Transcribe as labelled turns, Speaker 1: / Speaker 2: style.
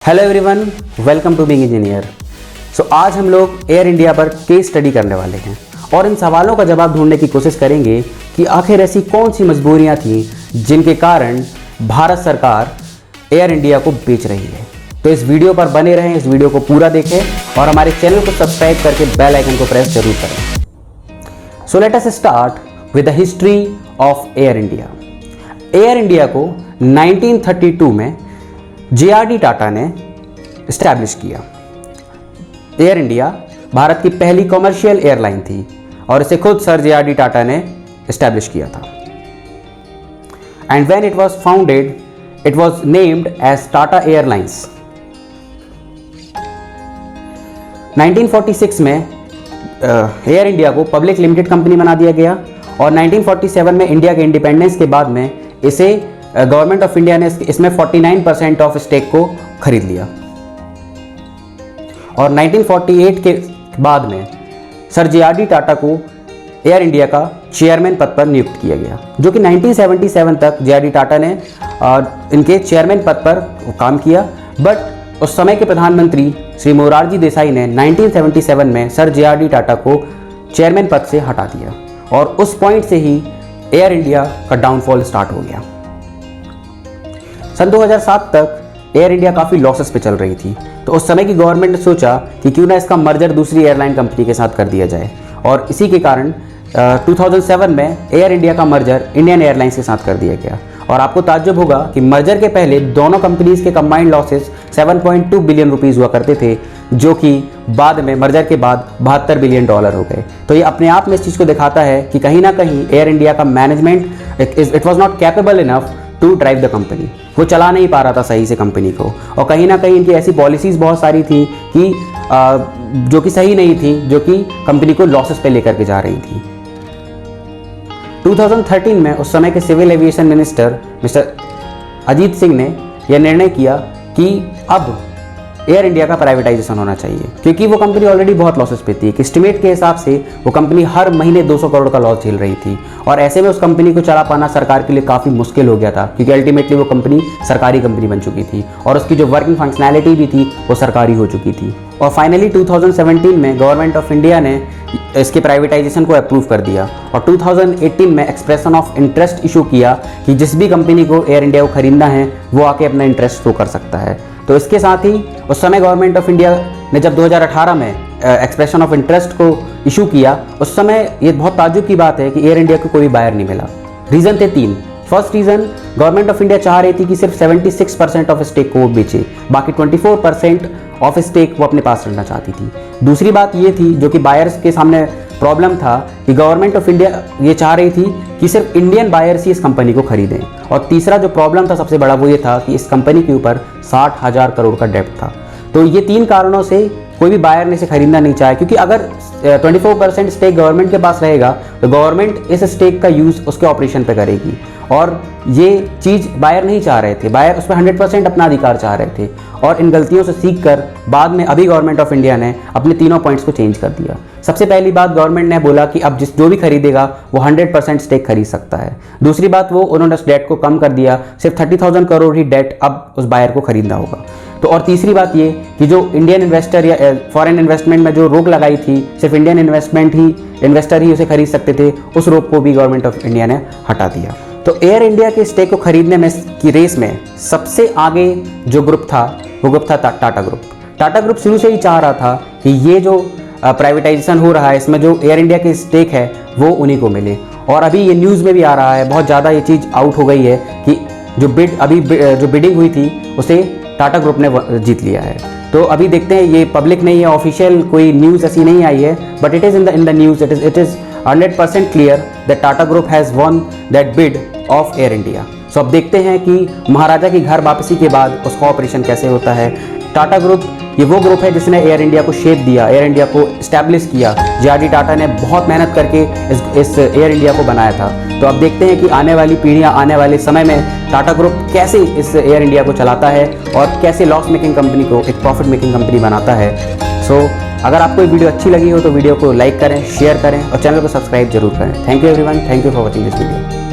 Speaker 1: Hello everyone, welcome to being engineer. आज हम लोग एयर इंडिया पर केस स्टडी करने वाले हैं और इन सवालों का जवाब ढूंढने की कोशिश करेंगे कि आखिर ऐसी कौन सी मजबूरियां थी जिनके कारण भारत सरकार एयर इंडिया को बेच रही है। तो इस वीडियो पर बने रहें, इस वीडियो को पूरा देखें और हमारे चैनल को सब्सक्राइब करके बेल आइकन को प्रेस जरूर करें। So let us start with the history of Air India. Air India को 1932 में जे.आर.डी. टाटा ने इस्टेब्लिश किया। एयर इंडिया भारत की पहली कॉमर्शियल एयरलाइन थी और इसे खुद सर जे.आर.डी. टाटा ने इस्टेब्लिश किया था। And when it was founded, it was named as Tata Airlines. 1946 में एयर इंडिया को पब्लिक लिमिटेड कंपनी बना दिया गया और 1947 में इंडिया के इंडिपेंडेंस के बाद में इसे गवर्नमेंट ऑफ इंडिया ने इसमें 49% ऑफ स्टेक को खरीद लिया और 1948 के बाद में सर जे.आर.डी. टाटा को एयर इंडिया का चेयरमैन पद पर नियुक्त किया गया, जो कि 1977 तक जे.आर.डी. टाटा ने इनके चेयरमैन पद पर काम किया। बट उस समय के प्रधानमंत्री श्री मोरारजी देसाई ने 1977 में सर जे.आर.डी. टाटा को चेयरमैन पद से हटा दिया और उस पॉइंट से ही एयर इंडिया का डाउनफॉल स्टार्ट हो गया। सन 2007 तक एयर इंडिया काफ़ी लॉसेस पे चल रही थी, तो उस समय की गवर्नमेंट ने सोचा कि क्यों ना इसका मर्जर दूसरी एयरलाइन कंपनी के साथ कर दिया जाए और इसी के कारण 2007 में एयर इंडिया का मर्जर इंडियन एयरलाइंस के साथ कर दिया गया। और आपको ताज्जुब होगा कि मर्जर के पहले दोनों कंपनीज के कंबाइंड लॉसेस 7.2 बिलियन रुपीस हुआ करते थे, जो कि बाद में मर्जर के बाद $72 बिलियन हो गए। तो ये अपने आप में इस चीज़ को दिखाता है कि कहीं ना कहीं एयर इंडिया का management it was not capable enough to drive the company. वो चला नहीं पा रहा था सही से कंपनी को और कहीं ना कहीं इनकी ऐसी पॉलिसीज़ बहुत सारी थी कि जो कि सही नहीं थी, जो कि कंपनी को लॉसेस पे लेकर के जा रही थी। 2013 में उस समय के civil aviation minister mister Ajit Singh ने यह निर्णय किया कि अब एयर इंडिया का प्राइवेटाइजेशन होना चाहिए, क्योंकि वो कंपनी ऑलरेडी बहुत लॉसेस पे थी। एस्टिमेट के हिसाब से वो कंपनी हर महीने 200 करोड़ का लॉस झेल रही थी और ऐसे में उस कंपनी को चला पाना सरकार के लिए काफ़ी मुश्किल हो गया था, क्योंकि अल्टीमेटली वो कंपनी सरकारी कंपनी बन चुकी थी और उसकी जो वर्किंग फंक्शनैलिटी भी थी वो सरकारी हो चुकी थी। और फाइनली 2017 में गवर्नमेंट ऑफ इंडिया ने इसके प्राइवेटाइजेशन को अप्रूव कर दिया और 2018 में एक्सप्रेशन ऑफ इंटरेस्ट इशू किया कि जिस भी कंपनी को एयर इंडिया को खरीदना है वो आके अपना इंटरेस्ट शो कर सकता है। तो इसके साथ ही उस समय गवर्नमेंट ऑफ इंडिया ने जब 2018 में एक्सप्रेशन ऑफ इंटरेस्ट को इशू किया, उस समय ये बहुत ताज्जुब की बात है कि एयर इंडिया को कोई बायर नहीं मिला। रीज़न थे 3। First reason, government of India चाह रही थी कि सिर्फ 76% ऑफ स्टेक को वो बेचे, बाकी 24% ऑफ स्टेक वो अपने पास रखना चाहती थी। दूसरी बात ये थी, जो कि बायर्स के सामने प्रॉब्लम था, कि गवर्नमेंट ऑफ इंडिया ये चाह रही थी कि सिर्फ इंडियन बायर्स ही इस कंपनी को खरीदें। और तीसरा जो प्रॉब्लम था सबसे बड़ा, वो ये था कि इस कंपनी के ऊपर 60,000 करोड़ का डेब्ट था। तो ये 3 कारणों से कोई भी बायर ने इसे खरीदना नहीं चाहे, क्योंकि अगर 24% स्टेक गवर्नमेंट के पास रहेगा तो गवर्नमेंट इस स्टेक का यूज़ उसके ऑपरेशन पे करेगी और ये चीज़ बायर नहीं चाह रहे थे। बायर उस पर 100% अपना अधिकार चाह रहे थे और इन गलतियों से सीख कर बाद में अभी गवर्नमेंट ऑफ इंडिया ने अपने तीनों पॉइंट्स को चेंज कर दिया। सबसे पहली बात, गवर्नमेंट ने बोला कि अब जो भी खरीदेगा वो 100% स्टेक खरीद सकता है। दूसरी बात, वो उन्होंने उस डेट को कम कर दिया, सिर्फ 30,000 करोड़ ही डेट अब उस बायर को खरीदना होगा। तो और तीसरी बात ये कि जो इंडियन इन्वेस्टर या फॉरेन इन्वेस्टमेंट में जो रोक लगाई थी, सिर्फ इंडियन इन्वेस्टर ही उसे खरीद सकते थे, उस रोक को भी गवर्नमेंट ऑफ इंडिया ने हटा दिया। तो एयर इंडिया के स्टेक को खरीदने में की रेस में सबसे आगे जो ग्रुप था वो ग्रुप था टाटा ग्रुप। टाटा ग्रुप शुरू से ही चाह रहा था कि ये जो प्राइवेटाइजेशन हो रहा है, इसमें जो एयर इंडिया के स्टेक है वो उन्हीं को मिले। और अभी ये न्यूज़ में भी आ रहा है, बहुत ज़्यादा ये चीज़ आउट हो गई है कि जो बिडिंग हुई थी उसे टाटा ग्रुप ने जीत लिया है। तो अभी देखते हैं, ये पब्लिक नहीं है, ऑफिशियल कोई न्यूज़ ऐसी नहीं आई है, but it is in the news, it is 100% clear that Tata group has won that bid of Air India. So अब देखते हैं कि महाराजा की घर वापसी के बाद उसका ऑपरेशन कैसे होता है। टाटा ग्रुप ये वो ग्रुप है जिसने एयर इंडिया को शेप दिया, एयर इंडिया को इस्टेब्लिश किया। जे.आर.डी. टाटा ने बहुत मेहनत करके इस एयर इंडिया को बनाया था। तो अब देखते हैं कि आने वाली पीढ़ियाँ, आने वाले समय में टाटा ग्रुप कैसे इस एयर इंडिया को चलाता है और कैसे लॉस मेकिंग कंपनी को एक प्रॉफिट मेकिंग कंपनी बनाता है। सो अगर आपको ये वीडियो अच्छी लगी हो तो वीडियो को लाइक करें, शेयर करें और चैनल को सब्सक्राइब जरूर करें। Thank you everyone, thank you for watching this video.